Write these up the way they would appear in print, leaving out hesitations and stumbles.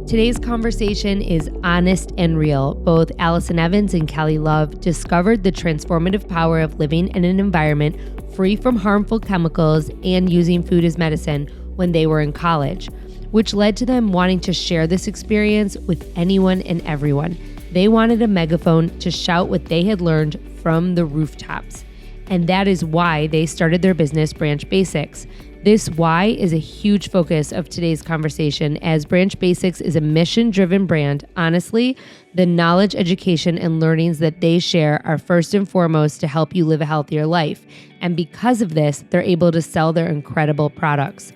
Today's conversation is honest and real. Both Allison Evans and Kelly Love discovered the transformative power of living in an environment free from harmful chemicals and using food as medicine when they were in college, which led to them wanting to share this experience with anyone and everyone. They wanted a megaphone to shout what they had learned from the rooftops. And that is why they started their business, Branch Basics. This why is a huge focus of today's conversation, as Branch Basics is a mission-driven brand. Honestly, the knowledge, education, and learnings that they share are first and foremost to help you live a healthier life. And because of this, they're able to sell their incredible products.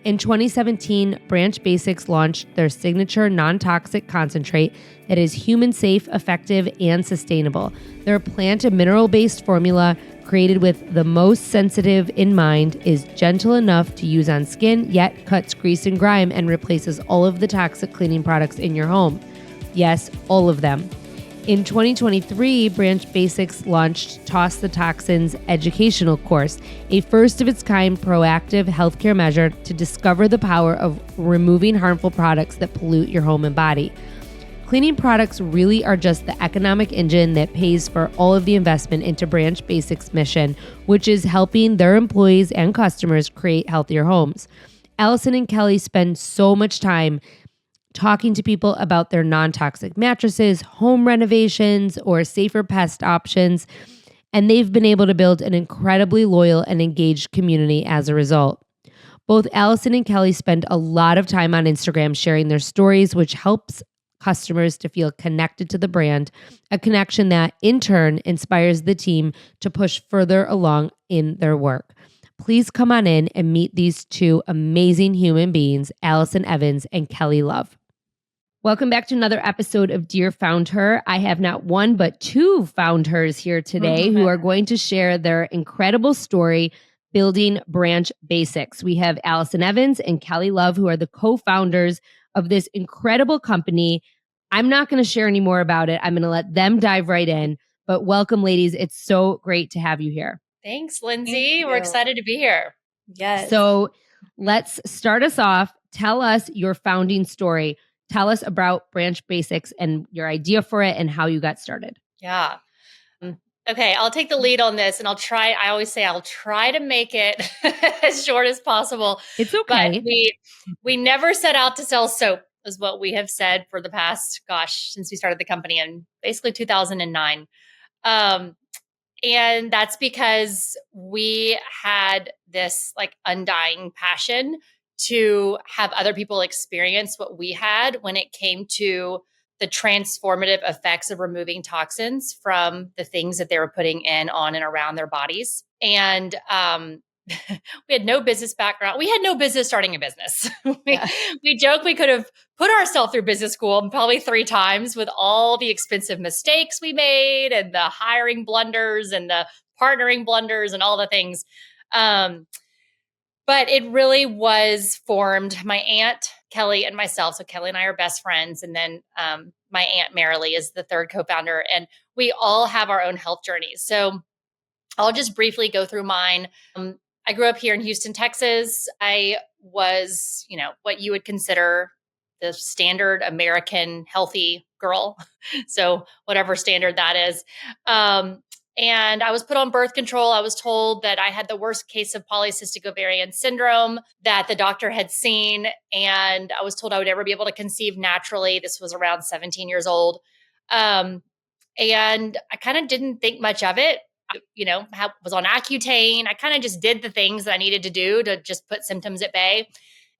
In 2017, Branch Basics launched their signature non-toxic concentrate that is human-safe, effective, and sustainable. Their plant and mineral-based formula, created with the most sensitive in mind, is gentle enough to use on skin, yet cuts grease and grime and replaces all of the toxic cleaning products in your home. Yes, all of them. In 2023, Branch Basics launched Toss the Toxins educational course, a first-of-its-kind proactive healthcare measure to discover the power of removing harmful products that pollute your home and body. Cleaning products really are just the economic engine that pays for all of the investment into Branch Basics' mission, which is helping their employees and customers create healthier homes. Allison and Kelly spend so much time talking to people about their non-toxic mattresses, home renovations, or safer pest options, and they've been able to build an incredibly loyal and engaged community as a result. Both Allison and Kelly spend a lot of time on Instagram sharing their stories, which helps customers to feel connected to the brand, a connection that in turn inspires the team to push further along in their work. Please come on in and meet these two amazing human beings, Allison Evans and Kelly Love. Welcome back to another episode of Dear Found Her. I have not one, but two found hers here today who are going to share their incredible story building Branch Basics. We have Allison Evans and Kelly Love, who are the co-founders of this incredible company. I'm not going to share any more about it. I'm going to let them dive right in. But welcome, ladies. It's so great to have you here. Thanks, Lindsay. We're excited to be here. Yes. So let's start us off. Tell us your founding story. Tell us about Branch Basics and your idea for it and how you got started. Yeah. Okay, I'll take the lead on this and I'll try to make it as short as possible. It's okay. But we never set out to sell soap, is what we have said for the past, since we started the company in basically 2009. And that's because we had this undying passion to have other people experience what we had when it came to the transformative effects of removing toxins from the things that they were putting in, on, and around their bodies. And we had no business background. We had no business starting a business. We joke we could have put ourselves through business school probably 3 times with all the expensive mistakes we made and the hiring blunders and the partnering blunders and all the things. But it really was formed. My aunt, Kelly, and myself. So Kelly and I are best friends. And then my aunt, Marilee, is the third co-founder. And we all have our own health journeys. So I'll just briefly go through mine. I grew up here in Houston, Texas. I was, what you would consider the standard American healthy girl. So whatever standard that is. And I was put on birth control. I was told that I had the worst case of polycystic ovarian syndrome that the doctor had seen. And I was told I would never be able to conceive naturally. This was around 17 years old. And I kind of didn't think much of it. Was on Accutane. I kind of just did the things that I needed to do to just put symptoms at bay.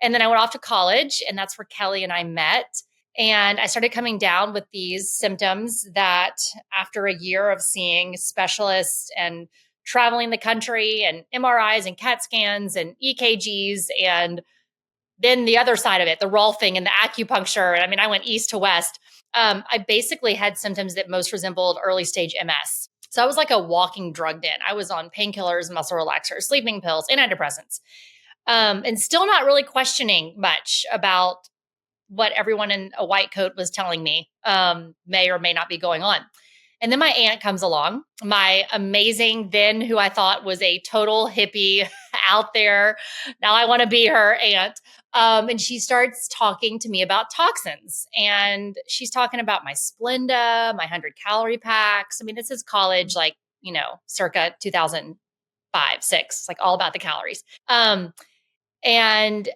And then I went off to college, and that's where Kelly and I met. And I started coming down with these symptoms that after a year of seeing specialists and traveling the country and MRIs and CAT scans and EKGs, and then the other side of it, the rolfing and the acupuncture. And I went east to west. I basically had symptoms that most resembled early stage MS. So I was like a walking drug den. I was on painkillers, muscle relaxers, sleeping pills, antidepressants, and still not really questioning much about what everyone in a white coat was telling me may or may not be going on. And then my aunt comes along, my amazing, then who I thought was a total hippie out there. Now I want to be her aunt. And she starts talking to me about toxins. And she's talking about my Splenda, my 100-calorie packs. I mean, this is college, like, circa 2005, six, like all about the calories. And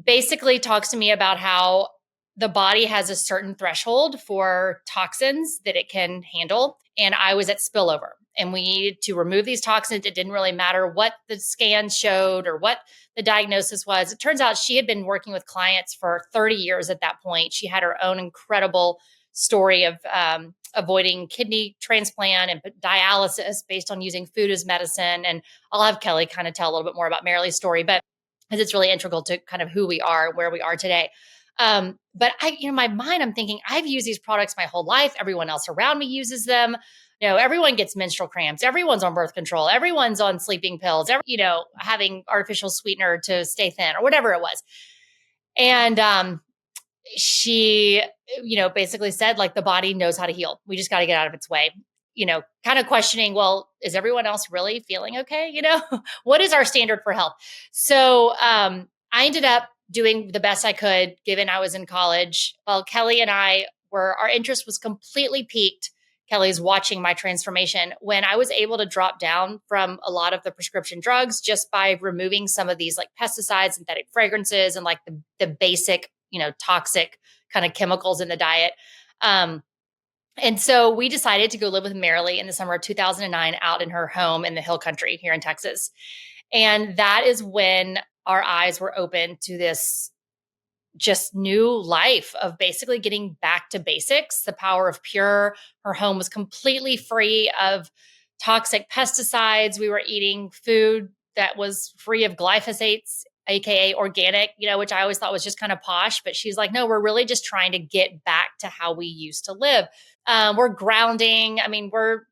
basically talks to me about how the body has a certain threshold for toxins that it can handle. And I was at spillover and we needed to remove these toxins. It didn't really matter what the scans showed or what the diagnosis was. It turns out she had been working with clients for 30 years at that point. She had her own incredible story of avoiding kidney transplant and dialysis based on using food as medicine. And I'll have Kelly kind of tell a little bit more about Marilee's story, but because it's really integral to kind of who we are, where we are today. But my mind, I'm thinking, I've used these products my whole life. Everyone else around me uses them. Everyone gets menstrual cramps. Everyone's on birth control. Everyone's on sleeping pills, having artificial sweetener to stay thin or whatever it was. And she, basically said, like, the body knows how to heal. We just got to get out of its way. Kind of questioning, well, is everyone else really feeling okay? What is our standard for health? So I ended up doing the best I could, given I was in college. Well, Kelly and our interest was completely piqued. Kelly's watching my transformation when I was able to drop down from a lot of the prescription drugs just by removing some of these like pesticides, synthetic fragrances, and like the basic, toxic kind of chemicals in the diet. And so we decided to go live with Marilee in the summer of 2009 out in her home in the Hill Country here in Texas. And that is when our eyes were open to this just new life of basically getting back to basics, the power of pure. Her home was completely free of toxic pesticides. We were eating food that was free of glyphosates, AKA organic, which I always thought was just kind of posh. But she's like, no, we're really just trying to get back to how we used to live. We're grounding. I mean, we're,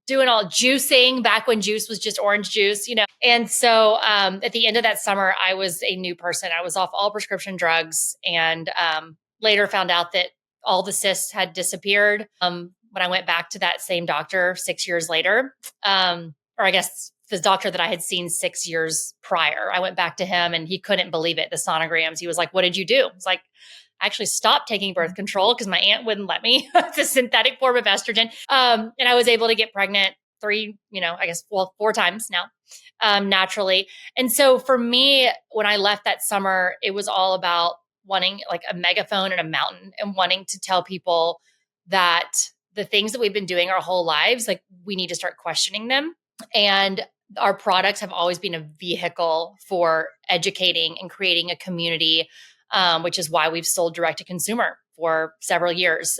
doing all juicing back when juice was just orange juice, And so at the end of that summer, I was a new person. I was off all prescription drugs and later found out that all the cysts had disappeared when I went back to that same doctor 6 years later. Or I guess the doctor that I had seen 6 years prior. I went back to him and he couldn't believe it. The sonograms. He was like, what did you do? It's like, I actually stopped taking birth control because my aunt wouldn't let me. It's a synthetic form of estrogen. And I was able to get pregnant 4 times now, naturally. And so for me, when I left that summer, it was all about wanting like a megaphone and a mountain and wanting to tell people that the things that we've been doing our whole lives, like we need to start questioning them. And our products have always been a vehicle for educating and creating a community, which is why we've sold direct to consumer for several years,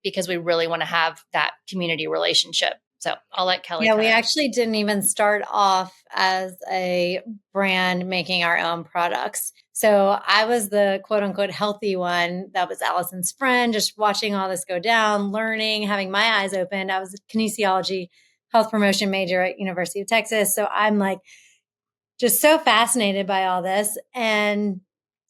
because we really want to have that community relationship. So I'll let Kelly. Yeah, we actually didn't even start off as a brand making our own products. So I was the quote unquote healthy one. That was Allison's friend, just watching all this go down, learning, having my eyes opened. I was a kinesiology health promotion major at University of Texas. So I'm like just so fascinated by all this and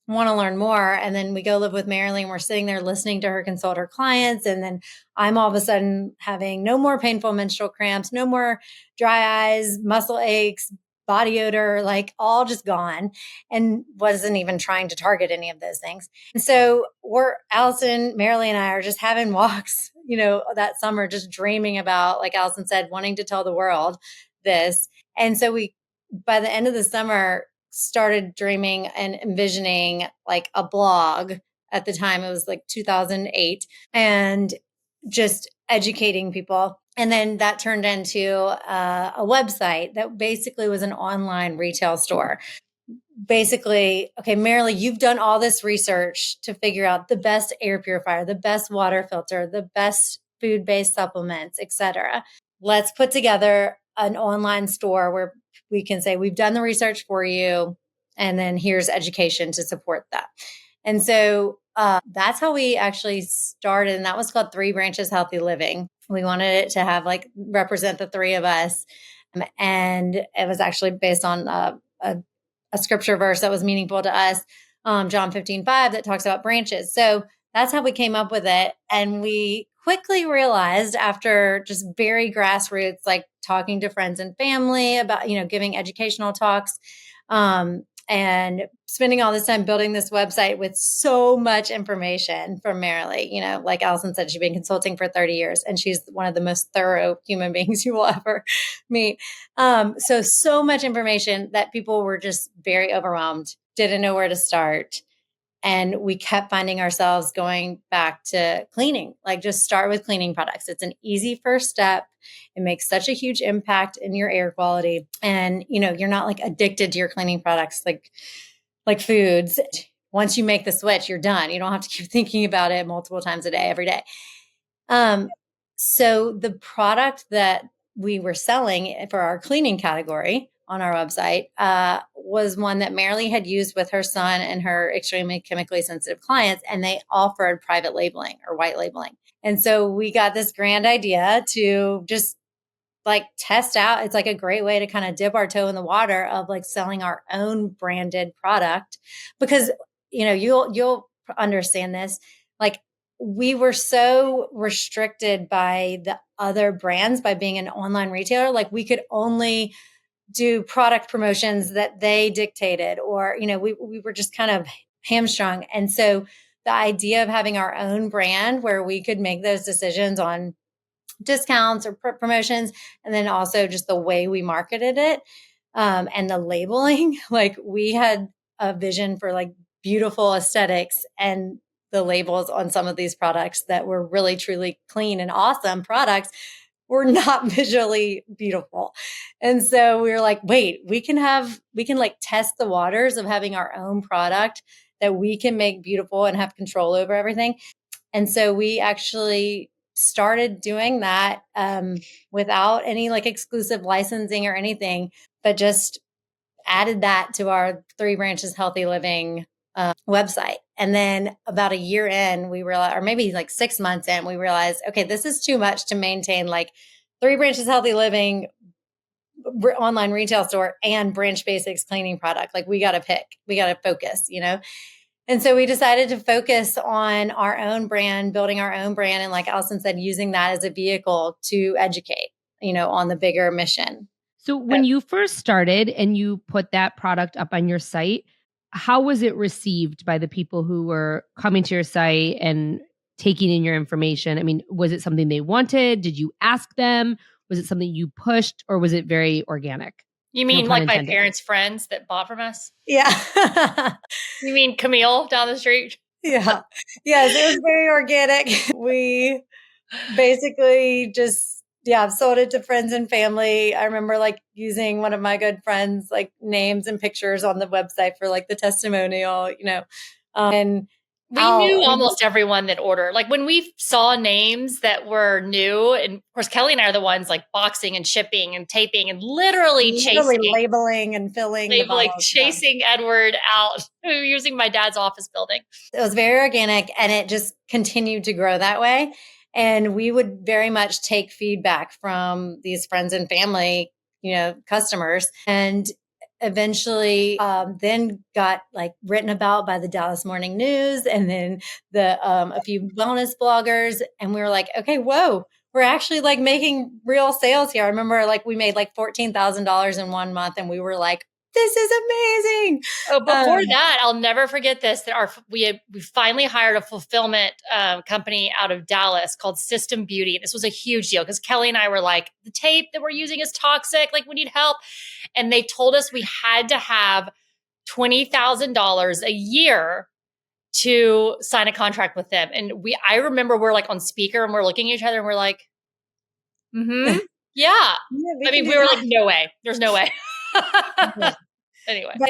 want to learn more. And then we go live with Marilee and we're sitting there listening to her consult her clients. And then I'm all of a sudden having no more painful menstrual cramps, no more dry eyes, muscle aches, body odor, like all just gone, and wasn't even trying to target any of those things. And so Allison, Marilee, and I are just having walks, that summer, just dreaming about, like Allison said, wanting to tell the world this. And so by the end of the summer, started dreaming and envisioning like a blog. At the time, it was like 2008, and just educating people. And then that turned into a website that basically was an online retail store. Basically, okay, Marilee, you've done all this research to figure out the best air purifier, the best water filter, the best food-based supplements, etc. Let's put together an online store where we can say, we've done the research for you, and then here's education to support that. And so that's how we actually started. And that was called Three Branches Healthy Living. We wanted it to have represent the three of us. And it was actually based on a scripture verse that was meaningful to us, John 15:5, that talks about branches. So that's how we came up with it. And we quickly realized, after just very grassroots, like talking to friends and family about, giving educational talks, and spending all this time building this website with so much information from Marilee. You know, like Allison said, she's been consulting for 30 years and she's one of the most thorough human beings you will ever meet. So much information that people were just very overwhelmed, didn't know where to start. And we kept finding ourselves going back to cleaning, like just start with cleaning products. It's an easy first step. It makes such a huge impact in your air quality. And, you know, you're not like addicted to your cleaning products like foods. Once you make the switch, you're done. You don't have to keep thinking about it multiple times a day, every day. So the product that we were selling for our cleaning category on our website was one that Marilee had used with her son and her extremely chemically sensitive clients, and they offered private labeling or white labeling. And so we got this grand idea to just like test out. It's like a great way to kind of dip our toe in the water of like selling our own branded product, because you know you'll understand this. Like we were so restricted by the other brands by being an online retailer. Like we could only do product promotions that they dictated, or, you know, we were just kind of hamstrung. And so the idea of having our own brand where we could make those decisions on discounts or promotions, and then also just the way we marketed it, and the labeling, like we had a vision for like beautiful aesthetics and the labels on some of these products that were really truly clean and awesome products were not visually beautiful. And so we were like, wait, we can like test the waters of having our own product that we can make beautiful and have control over everything. And so we actually started doing that without any like exclusive licensing or anything, but just added that to our Three Branches Healthy Living website. And then about a year in, we realized, or maybe like 6 months in, we realized, okay, this is too much to maintain like Three Branches Healthy Living online retail store and Branch Basics cleaning product. Like we got to focus, you know? And so we decided to focus on our own brand, building our own brand. And like Allison said, using that as a vehicle to educate, you know, on the bigger mission. So when you first started and you put that product up on your site, how was it received by the people who were coming to your site and taking in your information? I mean, was it something they wanted? Did you ask them? Was it something you pushed, or was it very organic? You mean like my parents' friends that bought from us? Yeah. You mean Camille down the street? Yeah. Yes, it was very organic. We basically just sold it to friends and family. I remember like using one of my good friends' like names and pictures on the website for like the testimonial, you know. And we knew almost everyone that ordered. Like when we saw names that were new, and of course Kelly and I are the ones like boxing and shipping and taping and literally chasing, labeling and filling the bottles, chasing Edward out using my dad's office building. It was very organic, and it just continued to grow that way. And we would very much take feedback from these friends and family, you know, customers, and eventually then got like written about by the Dallas Morning News, and then a few wellness bloggers. And we were like, okay, whoa, we're actually like making real sales here. I remember like we made like $14,000 in 1 month, and we were like, this is amazing. Oh, before that, I'll never forget this, that we finally hired a fulfillment company out of Dallas called System Beauty. This was a huge deal because Kelly and I were like, the tape that we're using is toxic. Like we need help. And they told us we had to have $20,000 a year to sign a contract with them. And I remember we're like on speaker and we're looking at each other and we're like, yeah. I mean, we were like, no way. There's no way. Anyway. But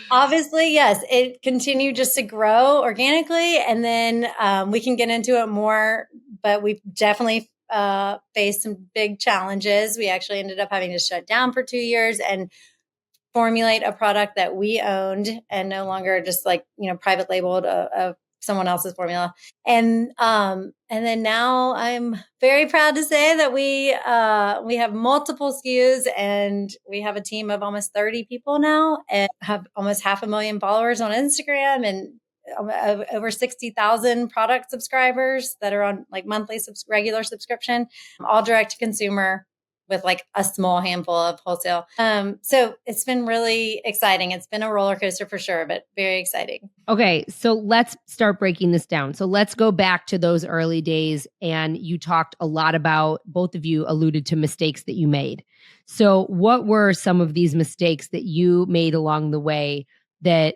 obviously, yes, it continued just to grow organically. And then we can get into it more, but we've definitely faced some big challenges. We actually ended up having to shut down for 2 years and formulate a product that we owned and no longer just like, you know, private labeled someone else's formula. And then now I'm very proud to say that we have multiple SKUs, and we have a team of almost 30 people now, and have almost 500,000 followers on Instagram, and over 60,000 product subscribers that are on like monthly regular subscription, all direct to consumer. with like a small handful of wholesale. So it's been really exciting. It's been a roller coaster for sure, but very exciting. Okay, so let's start breaking this down. So let's go back to those early days. And you talked a lot about, both of you alluded to mistakes that you made. So, what were some of these mistakes that you made along the way that,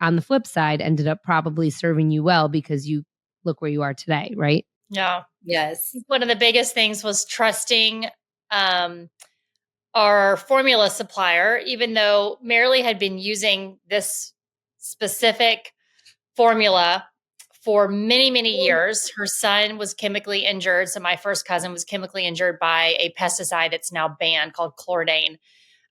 on the flip side, ended up probably serving you well because you look where you are today, right? Yeah. Yes. One of the biggest things was trusting our formula supplier, even though Marilee had been using this specific formula for many, many years. Her son was chemically injured. So my first cousin was chemically injured by a pesticide that's now banned called chlordane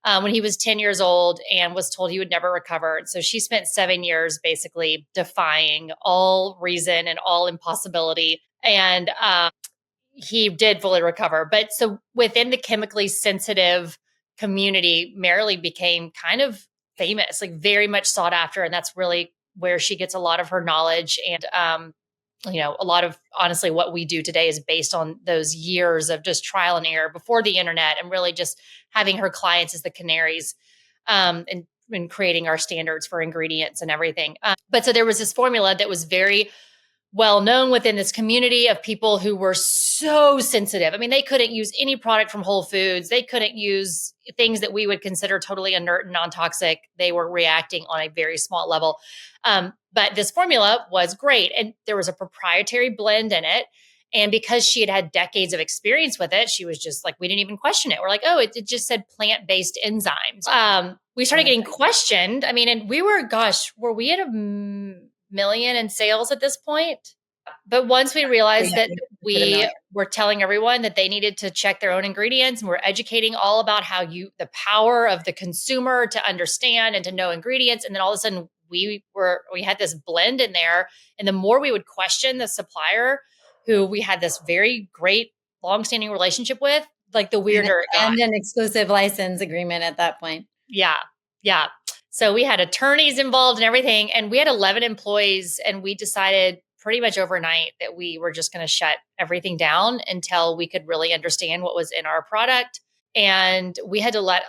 when he was 10 years old and was told he would never recover. So she spent 7 years basically defying all reason and all impossibility. And he did fully recover. But so within the chemically sensitive community, Marilee became kind of famous, like very much sought after. And that's really where she gets a lot of her knowledge. And, a lot of honestly what we do today is based on those years of just trial and error before the internet and really just having her clients as the canaries and creating our standards for ingredients and everything. But so there was this formula that was very well known within this community of people who were so sensitive. I mean, they couldn't use any product from Whole Foods. They couldn't use things that we would consider totally inert and non-toxic. They were reacting on a very small level. But this formula was great. And there was a proprietary blend in it. And because she had had decades of experience with it, she was just like, we didn't even question it. We're like, oh, it just said plant-based enzymes. We started getting questioned. I mean, and we were, were we at a million in sales at this point? But once we realized that we were telling everyone that they needed to check their own ingredients, and we're educating all about the power of the consumer to understand and to know ingredients. And then all of a sudden we had this blend in there. And the more we would question the supplier who we had this very great longstanding relationship with, like the weirder it got. And an exclusive license agreement at that point. Yeah. Yeah. So we had attorneys involved and everything, and we had 11 employees, and we decided pretty much overnight that we were just going to shut everything down until we could really understand what was in our product. And we had to let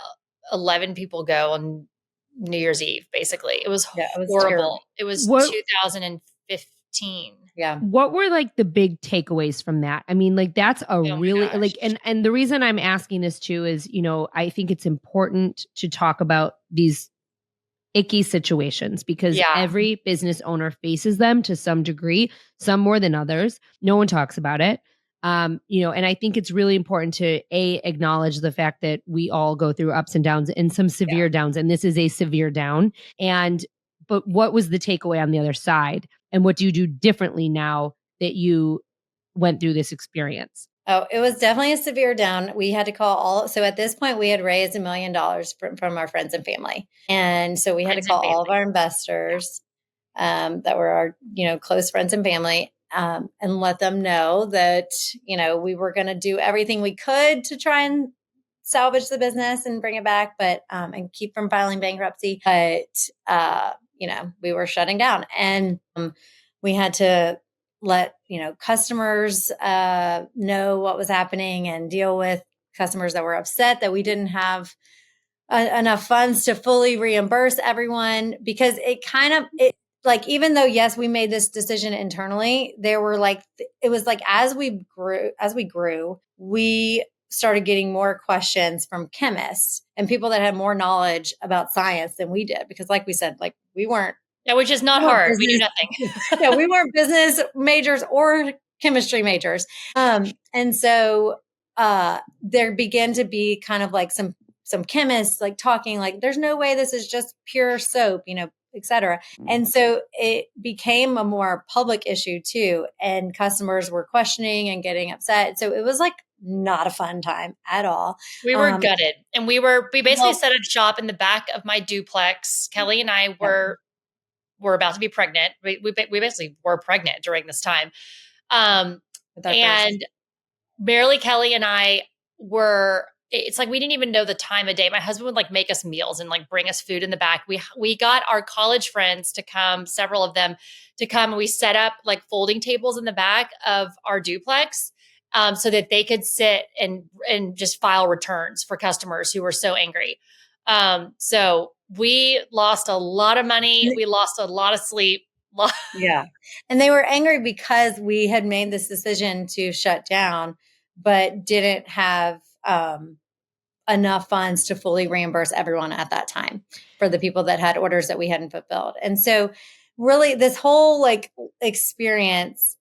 11 people go on New Year's Eve, basically. It was horrible. Terrible. It was 2015. Yeah. What were like the big takeaways from that? I mean, like that's really like, and the reason I'm asking this too is, I think it's important to talk about these icky situations because every business owner faces them to some degree, some more than others. No one talks about it. And I think it's really important to acknowledge the fact that we all go through ups and downs and some severe downs. And this is a severe down. But what was the takeaway on the other side? And what do you do differently now that you went through this experience? Oh, it was definitely a severe down. We had to call so at this point we had raised $1 million from our friends and family. And so we had to call all of our investors that were our, close friends and family and let them know that, we were going to do everything we could to try and salvage the business and bring it back, but, and keep from filing bankruptcy. But, we were shutting down and we had to let customers know what was happening and deal with customers that were upset that we didn't have enough funds to fully reimburse everyone, because it even though yes we made this decision internally, there were it was as we grew we started getting more questions from chemists and people that had more knowledge about science than we did, because like we said, we weren't. Yeah, which is not hard. We knew nothing. Yeah, we weren't business majors or chemistry majors. And so there began to be kind of some chemists talking there's no way this is just pure soap, et cetera. And so it became a more public issue too. And customers were questioning and getting upset. So it was not a fun time at all. We were gutted. And we basically set up shop in the back of my duplex. Kelly and I were about to be pregnant. We basically were pregnant during this time. And Marilee, Kelly, and I it's we didn't even know the time of day. My husband would make us meals and bring us food in the back. We got our college friends to come, several of them to come, and we set up folding tables in the back of our duplex. so that they could sit and just file returns for customers who were so angry. So we lost a lot of money. We lost a lot of sleep. Yeah. And they were angry because we had made this decision to shut down, but didn't have enough funds to fully reimburse everyone at that time for the people that had orders that we hadn't fulfilled. And so really this whole like experience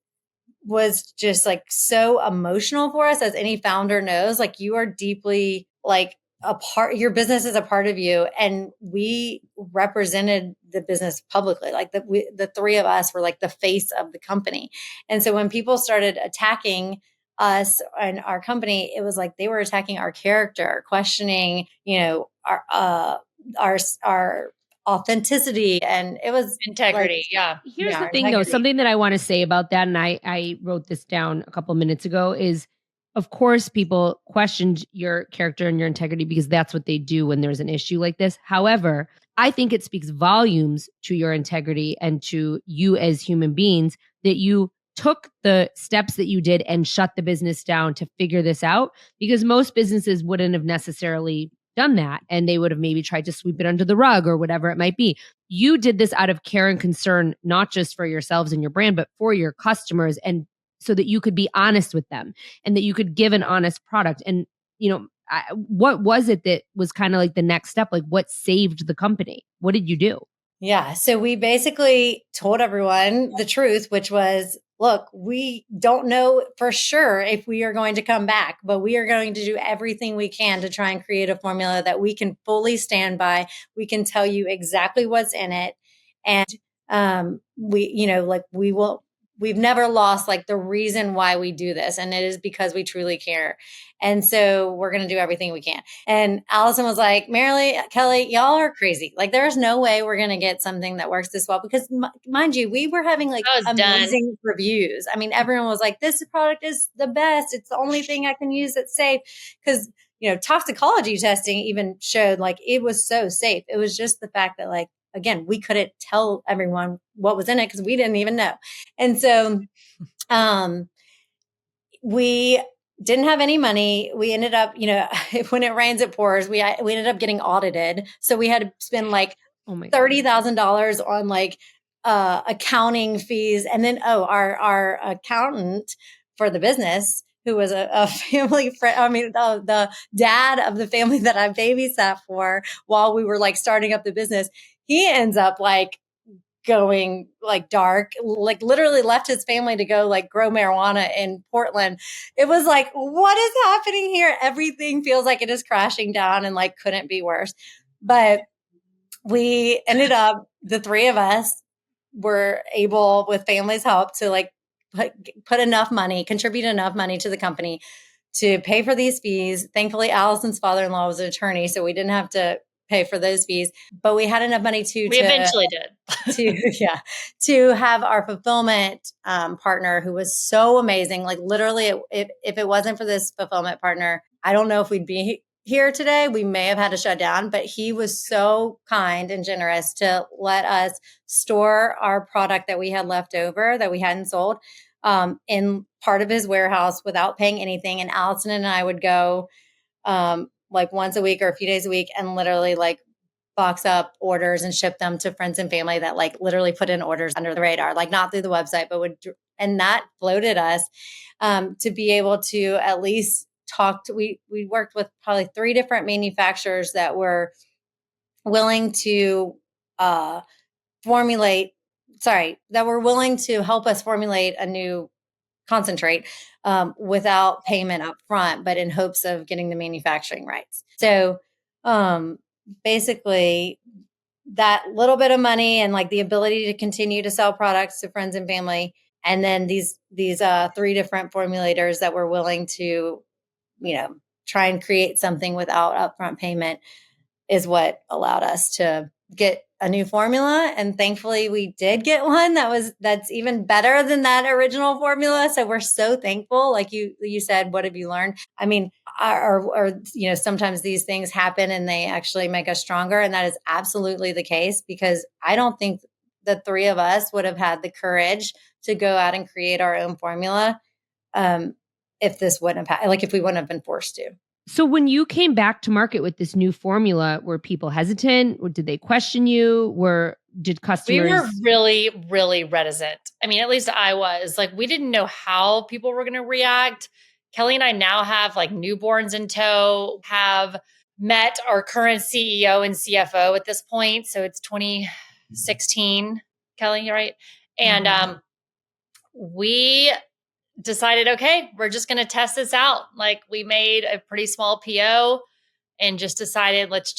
was just like so emotional for us, as any founder knows. Like, you are deeply like a part, your business is a part of you. And we represented the business publicly. Like the three of us were like the face of the company. And so when people started attacking us and our company, it was like they were attacking our character, questioning, our authenticity, and it was integrity. Like, Here's the thing, though, something that I want to say about that, and I wrote this down a couple minutes ago, is of course people questioned your character and your integrity because that's what they do when there's an issue like this. However, I think it speaks volumes to your integrity and to you as human beings that you took the steps that you did and shut the business down to figure this out, because most businesses wouldn't have necessarily done that, and they would have maybe tried to sweep it under the rug or whatever it might be. You did this out of care and concern, not just for yourselves and your brand, but for your customers, and so that you could be honest with them and that you could give an honest product. And, what was it that was kind of like the next step? Like, what saved the company? What did you do? Yeah. So we basically told everyone the truth, which was, look, we don't know for sure if we are going to come back, but we are going to do everything we can to try and create a formula that we can fully stand by. We can tell you exactly what's in it. And we've never lost like the reason why we do this. And it is because we truly care. And so we're going to do everything we can. And Allison was like, Marilee, Kelly, y'all are crazy. Like, there's no way we're going to get something that works this well, because mind you, we were having like amazing reviews. I mean, everyone was like, this product is the best. It's the only thing I can use that's safe. Because, toxicology testing even showed like it was so safe. It was just the fact that, like, again, we couldn't tell everyone what was in it because we didn't even know. And so we didn't have any money. We ended up, when it rains, it pours. We ended up getting audited. So we had to spend like $30,000 on like accounting fees. And then, our accountant for the business, who was a family friend. I mean, the dad of the family that I babysat for while we were like starting up the business, he ends up like going like dark, like literally left his family to go like grow marijuana in Portland. It was like, what is happening here? Everything feels like it is crashing down and like couldn't be worse. But we ended up, the three of us were able, with family's help, to like put enough money, contribute enough money to the company to pay for these fees. Thankfully, Allison's father-in-law was an attorney, so we didn't have to pay for those fees, but we had enough money to eventually did to have our fulfillment partner, who was so amazing. Like, literally, if it wasn't for this fulfillment partner, I don't know if we'd be here today. We may have had to shut down, but he was so kind and generous to let us store our product that we had left over that we hadn't sold in part of his warehouse without paying anything. And Allison and I would go like once a week or a few days a week and literally like box up orders and ship them to friends and family that like literally put in orders under the radar, like not through the website, but and that floated us to be able to at least we worked with probably 3 different manufacturers that were willing to that were willing to help us formulate a new concentrate without payment up front, but in hopes of getting the manufacturing rights. So basically, that little bit of money and like the ability to continue to sell products to friends and family, and then these 3 different formulators that were willing to, try and create something without upfront payment, is what allowed us to get a new formula. And thankfully we did get one that's even better than that original formula. So we're so thankful. Like you said, what have you learned? I mean, sometimes these things happen and they actually make us stronger. And that is absolutely the case, because I don't think the 3 of us would have had the courage to go out and create our own formula if this wouldn't have, like if we wouldn't have been forced to. So when you came back to market with this new formula, were people hesitant? Or did they question you? Did customers? We were really, really reticent. I mean, at least I was. Like, we didn't know how people were going to react. Kelly and I now have like newborns in tow, have met our current CEO and CFO at this point. So it's 2016, Kelly, right? And we decided, okay, we're just going to test this out. Like, we made a pretty small PO and just decided, let's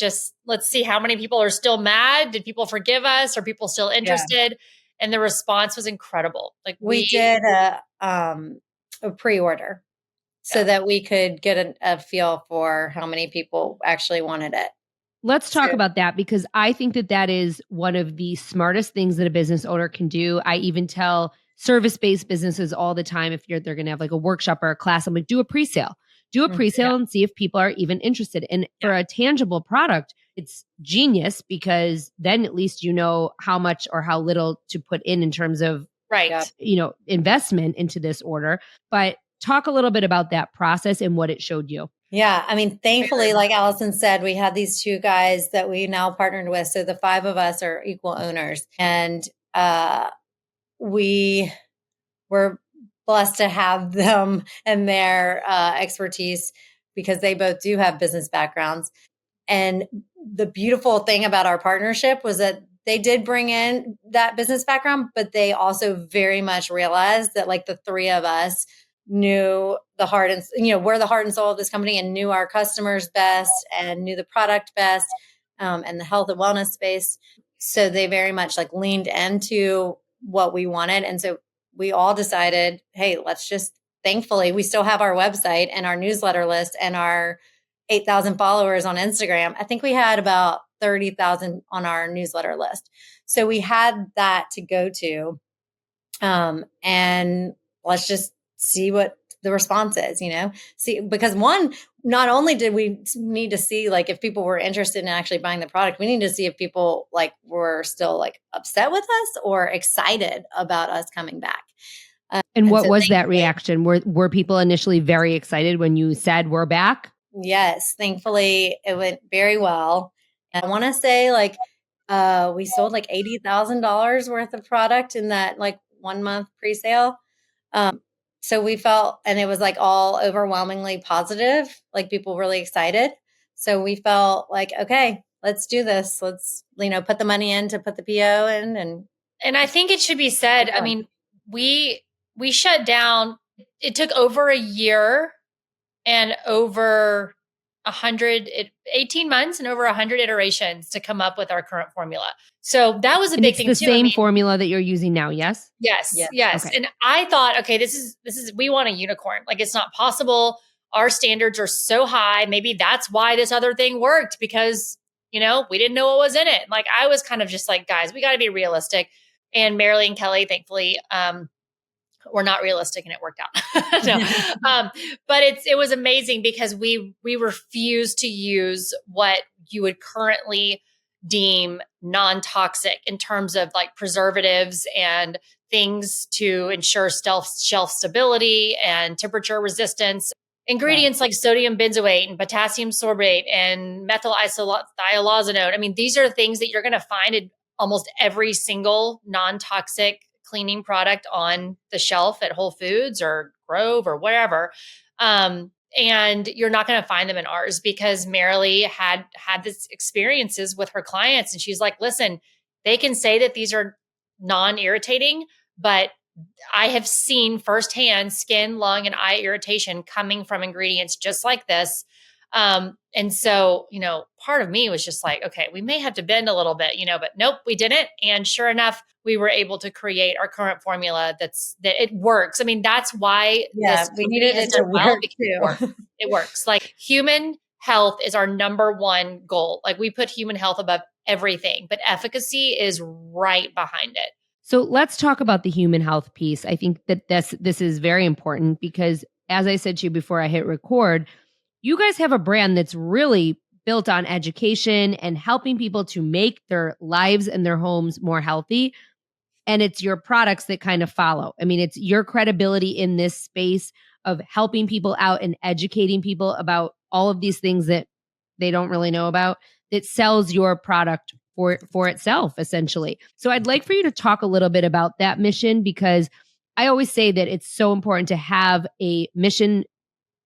see how many people are still mad. Did people forgive us? Are people still interested? Yeah. And the response was incredible. Like, we did a pre-order so that we could get a feel for how many people actually wanted it. Let's talk about that, because I think that is one of the smartest things that a business owner can do. I even tell service-based businesses all the time, if they're going to have like a workshop or a class, I'm like, do a pre-sale and see if people are even interested. And for a tangible product, it's genius, because then at least you know how much or how little to put in terms of investment into this order. But talk a little bit about that process and what it showed you. Yeah. I mean, thankfully, like Allison said, we had these two guys that we now partnered with. So the 5 of us are equal owners. And we were blessed to have them and their expertise, because they both do have business backgrounds. And the beautiful thing about our partnership was that they did bring in that business background, but they also very much realized that like the 3 of us knew the heart and, we're the heart and soul of this company, and knew our customers best and knew the product best, and the health and wellness space. So they very much like leaned into what we wanted. And so we all decided, hey, let's just, thankfully, we still have our website and our newsletter list and our 8,000 followers on Instagram. I think we had about 30,000 on our newsletter list. So we had that to go to. And let's just see what the response is, see, because not only did we need to see like if people were interested in actually buying the product, we need to see if people like were still like upset with us or excited about us coming back. And what was that reaction? Were people initially very excited when you said we're back? Yes, thankfully it went very well. And I want to say like we sold like $80,000 worth of product in that like 1 month pre-sale. So we felt, and it was like all overwhelmingly positive, like people really excited. So we felt like, okay, let's do this. Let's, put the money in to put the PO in. And I think it should be said, I mean, we shut down. It took over a year and over 18 months and over 100 iterations to come up with our current formula. So that was a big thing too. It's the same formula that you're using now, yes? Yes. Okay. And I thought, okay, this is, we want a unicorn. Like, it's not possible. Our standards are so high. Maybe that's why this other thing worked, because, we didn't know what was in it. Like, I was kind of just like, guys, we got to be realistic. And Marilee and Kelly, thankfully, were not realistic, and it worked out. No. But it was amazing, because we refused to use what you would currently deem non-toxic in terms of like preservatives and things to ensure shelf stability and temperature resistance. Ingredients like sodium benzoate and potassium sorbate and methyl thiazolonate. I mean, these are things that you're going to find in almost every single non-toxic cleaning product on the shelf at Whole Foods or Grove or wherever. And you're not going to find them in ours, because Marilee had this experiences with her clients. And she's like, listen, they can say that these are non-irritating, but I have seen firsthand skin, lung, and eye irritation coming from ingredients just like this. And so, part of me was just like, okay, we may have to bend a little bit, but nope, we didn't. And sure enough, we were able to create our current formula that it works. I mean, that's why we needed it to work too. It works. Like, human health is our number one goal. Like, we put human health above everything, but efficacy is right behind it. So let's talk about the human health piece. I think that this is very important, because as I said to you before I hit record, you guys have a brand that's really built on education and helping people to make their lives and their homes more healthy. and it's your products that kind of follow. I mean, it's your credibility in this space of helping people out and educating people about all of these things that they don't really know about that sells your product for itself, essentially. So I'd like for you to talk a little bit about that mission, because I always say that it's so important to have a mission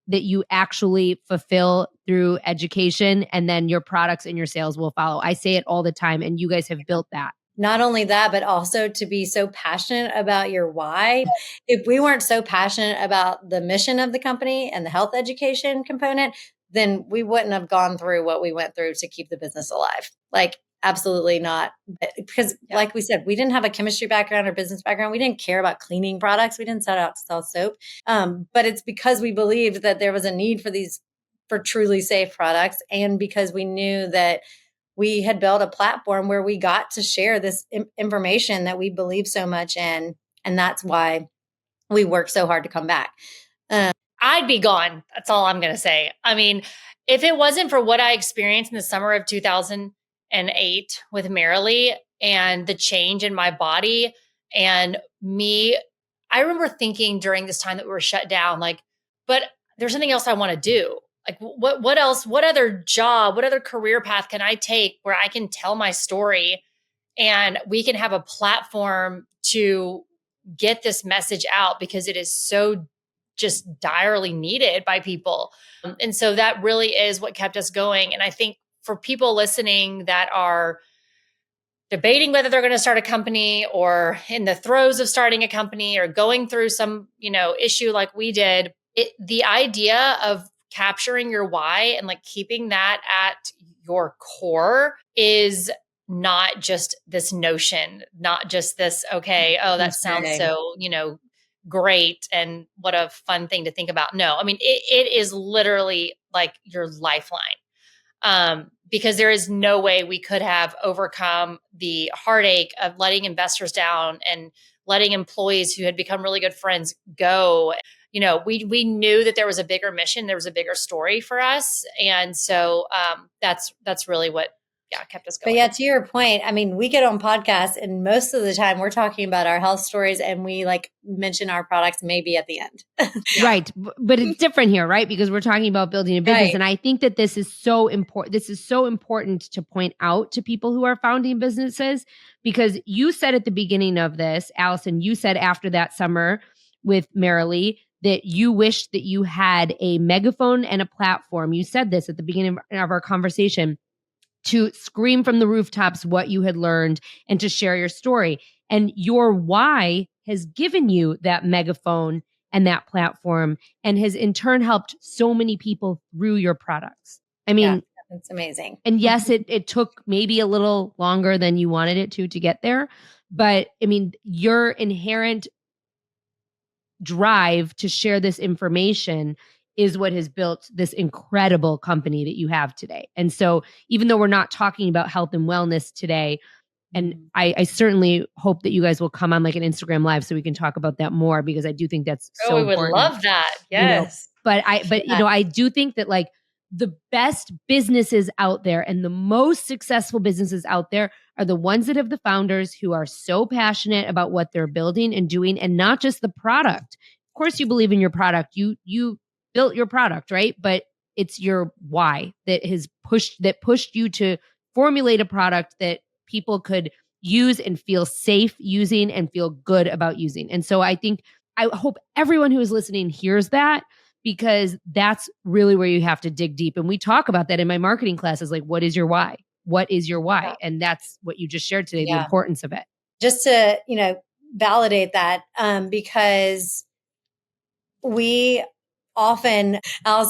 that you actually fulfill through education, and then your products and your sales will follow. I say it all the time, and you guys have built that. Not only that, but also to be so passionate about your why. If we weren't so passionate about the mission of the company and the health education component, then we wouldn't have gone through what we went through to keep the business alive. Like, absolutely not. Because like we said, we didn't have a chemistry background or business background. We didn't care about cleaning products. We didn't set out to sell soap. But it's because we believed that there was a need for truly safe products. And because we knew that we had built a platform where we got to share this information that we believe so much in. And that's why we work so hard to come back. I'd be gone. That's all I'm going to say. I mean, if it wasn't for what I experienced in the summer of 2008 with Marilee and the change in my body and me, I remember thinking during this time that we were shut down, like, but there's something else I want to do. Like, what else, what other job, what other career path can I take where I can tell my story and we can have a platform to get this message out, because it is so just direly needed by people. And so that really is what kept us going. And I think for people listening that are debating whether they're going to start a company or in the throes of starting a company or going through some, issue like we did, the idea of capturing your why and like keeping that at your core is not just this notion, not just this, okay, oh, that sounds so, great and what a fun thing to think about. No, I mean, it is literally like your lifeline. Because there is no way we could have overcome the heartache of letting investors down and letting employees who had become really good friends go. We knew that there was a bigger mission, there was a bigger story for us. And so that's really what kept us going. But yeah, to your point, I mean, we get on podcasts and most of the time we're talking about our health stories and we like mention our products maybe at the end. Right. But it's different here, right? Because we're talking about building a business. Right. And I think that this is so important. This is so important to point out to people who are founding businesses, because you said at the beginning of this, Allison, you said after that summer with Marilee that you wished that you had a megaphone and a platform. You said this at the beginning of our conversation, to scream from the rooftops what you had learned and to share your story. And your why has given you that megaphone and that platform and has in turn helped so many people through your products. I mean, it's amazing. And yes, it took maybe a little longer than you wanted it to get there. But I mean, your inherent drive to share this information is what has built this incredible company that you have today. And so even though we're not talking about health and wellness today, and I certainly hope that you guys will come on like an Instagram live so we can talk about that more, because I do think that's so important. We would love that. Yes. But I do think that like the best businesses out there and the most successful businesses out there are the ones that have the founders who are so passionate about what they're building and doing, and not just the product. Of course, you believe in your product. You built your product, right? But it's your why that pushed you to formulate a product that people could use and feel safe using and feel good about using. And so I hope everyone who is listening hears that, because that's really where you have to dig deep. And we talk about that in my marketing classes, like, what is your why? What is your why? And that's what you just shared today, the importance of it. Just to, validate that, because Allison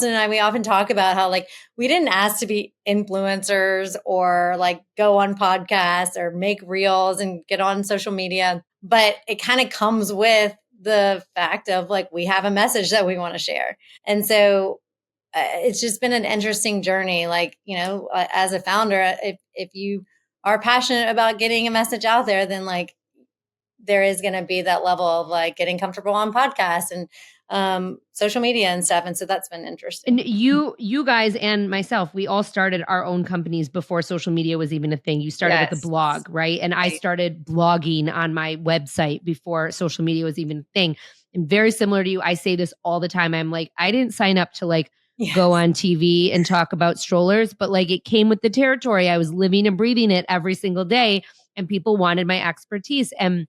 and I, we often talk about how like we didn't ask to be influencers or like go on podcasts or make reels and get on social media, but it kind of comes with the fact of like, we have a message that we want to share. And so it's just been an interesting journey. Like, as a founder, if you are passionate about getting a message out there, then like there is going to be that level of like getting comfortable on podcasts and social media and stuff. And so that's been interesting. And you guys and myself, we all started our own companies before social media was even a thing. You started with a blog, right? And I started blogging on my website before social media was even a thing. And very similar to you, I say this all the time. I'm like, I didn't sign up to like go on TV and talk about strollers, but like it came with the territory. I was living and breathing it every single day, and people wanted my expertise. And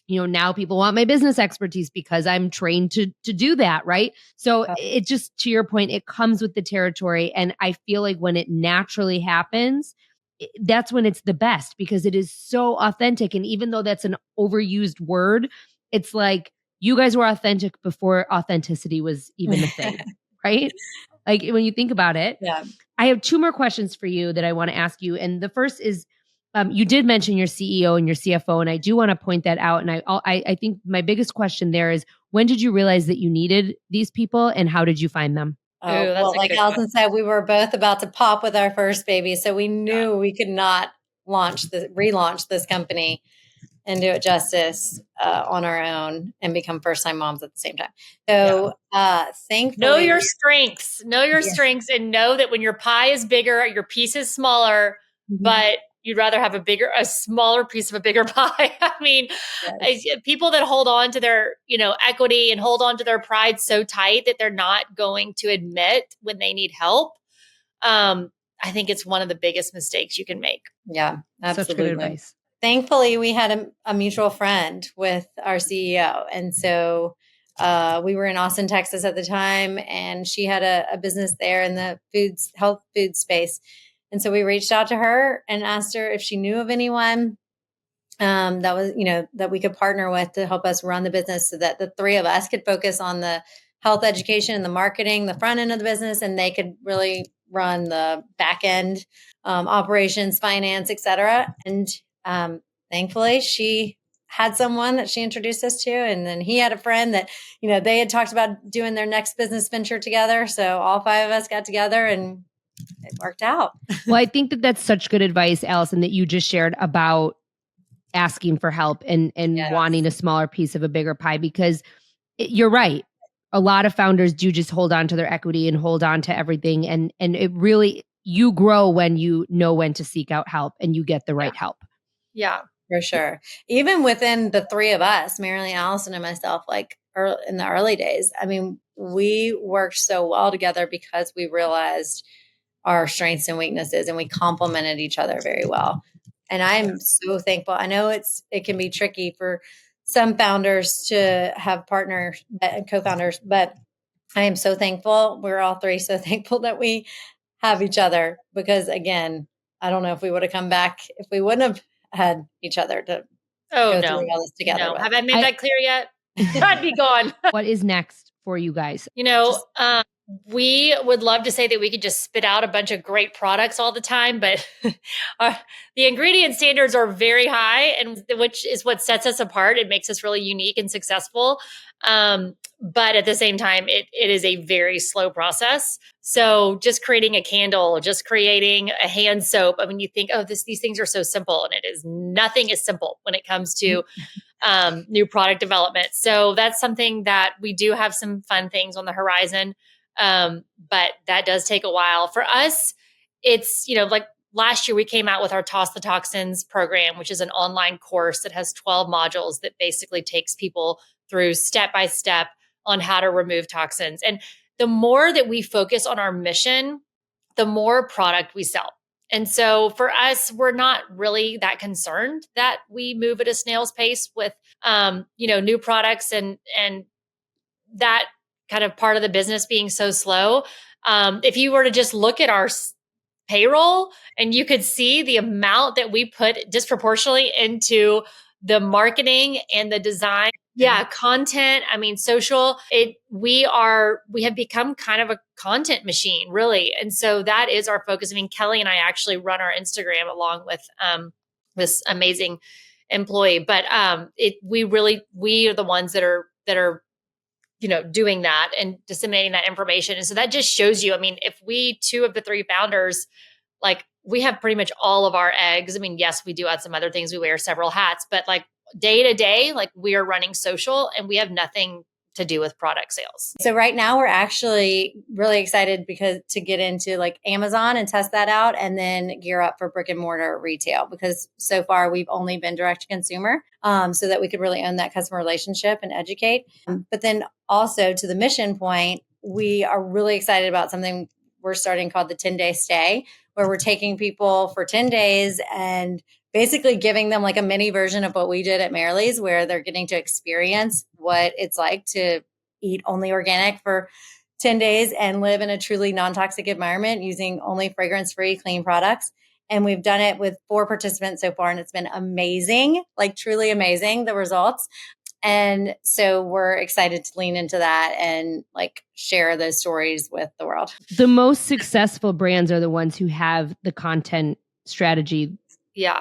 now people want my business expertise because I'm trained to do that, right? So it just, to your point, it comes with the territory. And I feel like when it naturally happens, that's when it's the best, because it is so authentic. And even though that's an overused word, it's like you guys were authentic before authenticity was even a thing, right? Like when you think about it. Yeah. I have two more questions for you that I want to ask you. And the first is, you did mention your CEO and your CFO, and I do want to point that out. And I think my biggest question there is, when did you realize that you needed these people, and how did you find them? Well, like Allison said, we were both about to pop with our first baby, so we knew we could not relaunch this company and do it justice on our own and become first-time moms at the same time. So, thankfully, know your strengths, and know that when your pie is bigger, your piece is smaller, but you'd rather have a smaller piece of a bigger pie. I mean, people that hold on to their, equity and hold on to their pride so tight that they're not going to admit when they need help. I think it's one of the biggest mistakes you can make. Yeah, absolutely. Such good advice. Thankfully, we had a mutual friend with our CEO. And so we were in Austin, Texas at the time, and she had a business there in the health food space. And so we reached out to her and asked her if she knew of anyone that was, that we could partner with to help us run the business, so that the three of us could focus on the health education and the marketing, the front end of the business, and they could really run the back end operations, finance, et cetera. And thankfully, she had someone that she introduced us to, and then he had a friend that, they had talked about doing their next business venture together. So all five of us got together and it worked out. Well, I think that that's such good advice, Allison, that you just shared about asking for help and wanting a smaller piece of a bigger pie, because you're right. A lot of founders do just hold on to their equity and hold on to everything. And it really, you grow when you know when to seek out help and you get the right help. Yeah, for sure. Even within the three of us, Marilee, Allison, and myself, like in the early days, I mean, we worked so well together because we realized our strengths and weaknesses, and we complemented each other very well. And I'm so thankful. I know it can be tricky for some founders to have partners and co-founders, but I am so thankful. We're all three so thankful that we have each other, because again, I don't know if we would have come back if we wouldn't have had each other to go through all this together. No. Have I made that clear yet? I'd be gone. What is next for you guys? We would love to say that we could just spit out a bunch of great products all the time, but the ingredient standards are very high, and which is what sets us apart. It makes us really unique and successful. But at the same time, it is a very slow process. So just creating a candle, just creating a hand soap. I mean, you think, these things are so simple, and nothing is simple when it comes to new product development. So that's something that we do have some fun things on the horizon. But that does take a while. For us, it's, like last year we came out with our Toss the Toxins program, which is an online course that has 12 modules that basically takes people through step by step on how to remove toxins. And the more that we focus on our mission, the more product we sell. And so for us, we're not really that concerned that we move at a snail's pace with, new products and that kind of part of the business being so slow. If you were to just look at our payroll, and you could see the amount that we put disproportionately into the marketing and the design. Yeah, content. I mean, social. We have become kind of a content machine, really. And so that is our focus. I mean, Kelly and I actually run our Instagram along with this amazing employee. But we are the ones that are doing that and disseminating that information. And so that just shows you, I mean, if we, two of the three founders, like we have pretty much all of our eggs. I mean, yes, we do add some other things. We wear several hats, but like day to day, like we are running social and we have nothing to do with product sales. So right now we're actually really excited because to get into like Amazon and test that out and then gear up for brick and mortar retail, because so far we've only been direct to consumer, so that we could really own that customer relationship and educate. But then also to the mission point, we are really excited about something we're starting called the 10-day stay, where we're taking people for 10 days and basically giving them like a mini version of what we did at Marilee's, where they're getting to experience what it's like to eat only organic for 10 days and live in a truly non-toxic environment using only fragrance-free, clean products. And we've done it with 4 participants so far, and it's been amazing, like truly amazing, the results. And so we're excited to lean into that and like share those stories with the world. The most successful brands are the ones who have the content strategy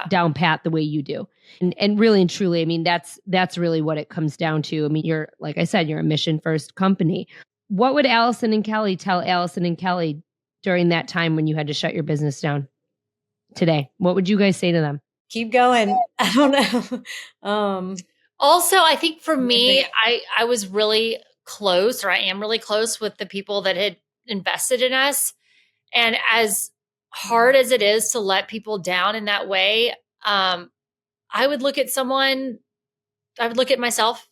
down pat the way you do. And really and truly, I mean, that's really what it comes down to. I mean, you're, like I said, you're a mission first company. What would Allison and Kelly tell Allison and Kelly during that time when you had to shut your business down today? What would you guys say to them? Keep going. I don't know. Also, I think for me, I was really close, or I am really close with the people that had invested in us. And as hard as it is to let people down in that way, I would look at myself,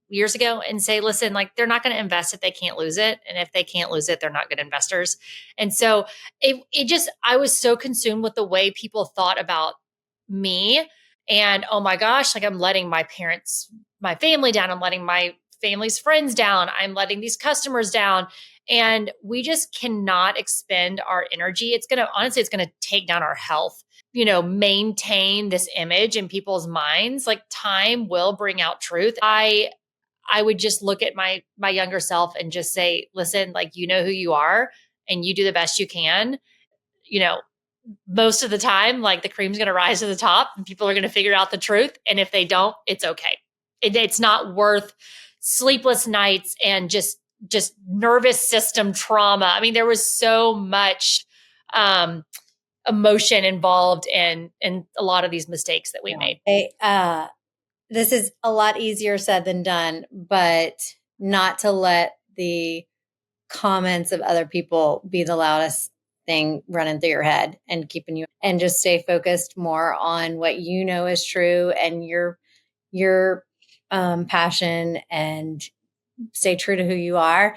years ago and say, listen, like they're not going to invest if they can't lose it. And if they can't lose it, they're not good investors. And so I was so consumed with the way people thought about me. And oh my gosh, like I'm letting my family down. I'm letting my family's friends down. I'm letting these customers down. And we just cannot expend our energy. It's going to take down our health, maintain this image in people's minds. Like time will bring out truth. I would just look at my younger self and just say, listen, like, you know who you are and you do the best you can. Most of the time, like the cream's going to rise to the top and people are going to figure out the truth. And if they don't, it's okay. It's not worth sleepless nights and just nervous system trauma. I mean, there was so much emotion involved in a lot of these mistakes that we made. This is a lot easier said than done, but not to let the comments of other people be the loudest thing running through your head and keeping you, and just stay focused more on what you know is true and your passion, and stay true to who you are,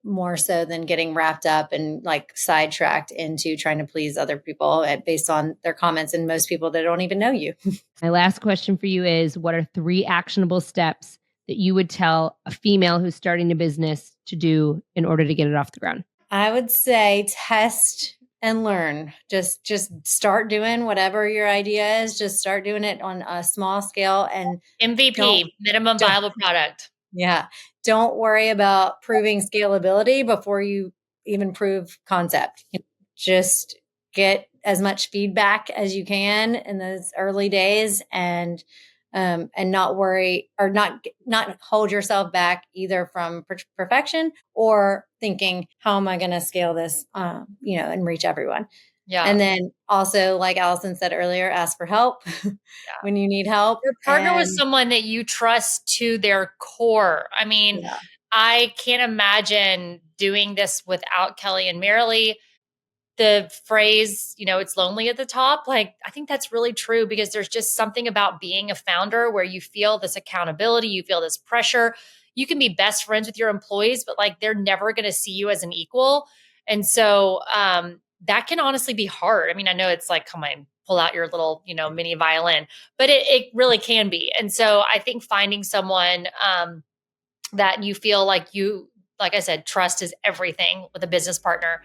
more so than getting wrapped up and like sidetracked into trying to please other people based on their comments, and most people that don't even know you. My last question for you is, what are 3 actionable steps that you would tell a female who's starting a business to do in order to get it off the ground? I would say test and learn. Just start doing whatever your idea is. Just start doing it on a small scale and MVP, minimum viable product. Yeah. Don't worry about proving scalability before you even prove concept. Just get as much feedback as you can in those early days, and not worry, or not hold yourself back either from perfection or thinking, how am I going to scale this, and reach everyone. Yeah. And then also, like Allison said earlier, ask for help when you need help. Or partner with someone that you trust to their core. I mean, I can't imagine doing this without Kelly and Marilee. The phrase, it's lonely at the top. Like, I think that's really true, because there's just something about being a founder where you feel this accountability, you feel this pressure. You can be best friends with your employees, but like they're never going to see you as an equal. And so that can honestly be hard. I mean, I know it's like, come on, pull out your little, mini violin, but it really can be. And so I think finding someone that you feel like I said, trust is everything with a business partner.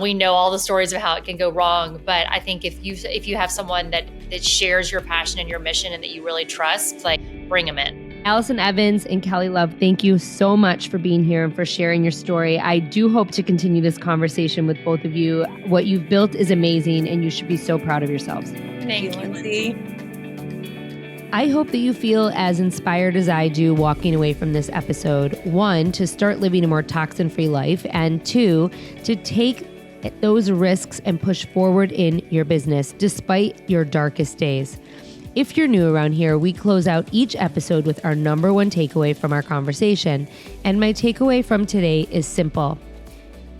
We know all the stories of how it can go wrong, but I think if you have someone that shares your passion and your mission and that you really trust, like, bring them in. Allison Evans and Kelly Love, thank you so much for being here and for sharing your story. I do hope to continue this conversation with both of you. What you've built is amazing, and you should be so proud of yourselves. Thank you, Lindsay. I hope that you feel as inspired as I do walking away from this episode. 1, to start living a more toxin-free life, and 2, to take those risks and push forward in your business despite your darkest days. If you're new around here, we close out each episode with our number one takeaway from our conversation. And my takeaway from today is simple.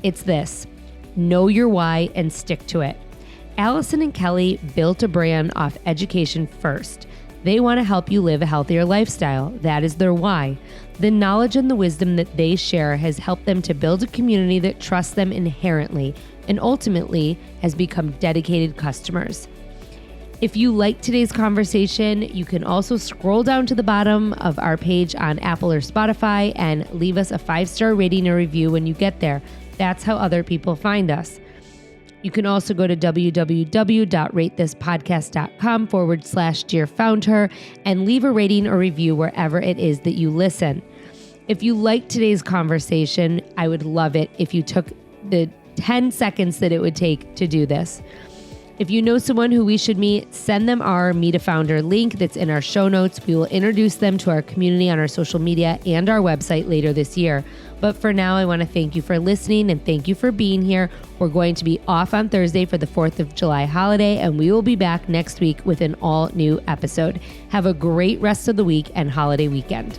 It's this: know your why and stick to it. Allison and Kelly built a brand off education first. They want to help you live a healthier lifestyle. That is their why. The knowledge and the wisdom that they share has helped them to build a community that trusts them inherently and ultimately has become dedicated customers. If you like today's conversation, you can also scroll down to the bottom of our page on Apple or Spotify and leave us a 5-star rating or review when you get there. That's how other people find us. You can also go to www.ratethispodcast.com/dearfoundher and leave a rating or review wherever it is that you listen. If you liked today's conversation, I would love it if you took the 10 seconds that it would take to do this. If you know someone who we should meet, send them our Meet a Founder link that's in our show notes. We will introduce them to our community on our social media and our website later this year. But for now, I want to thank you for listening and thank you for being here. We're going to be off on Thursday for the 4th of July holiday, and we will be back next week with an all-new episode. Have a great rest of the week and holiday weekend.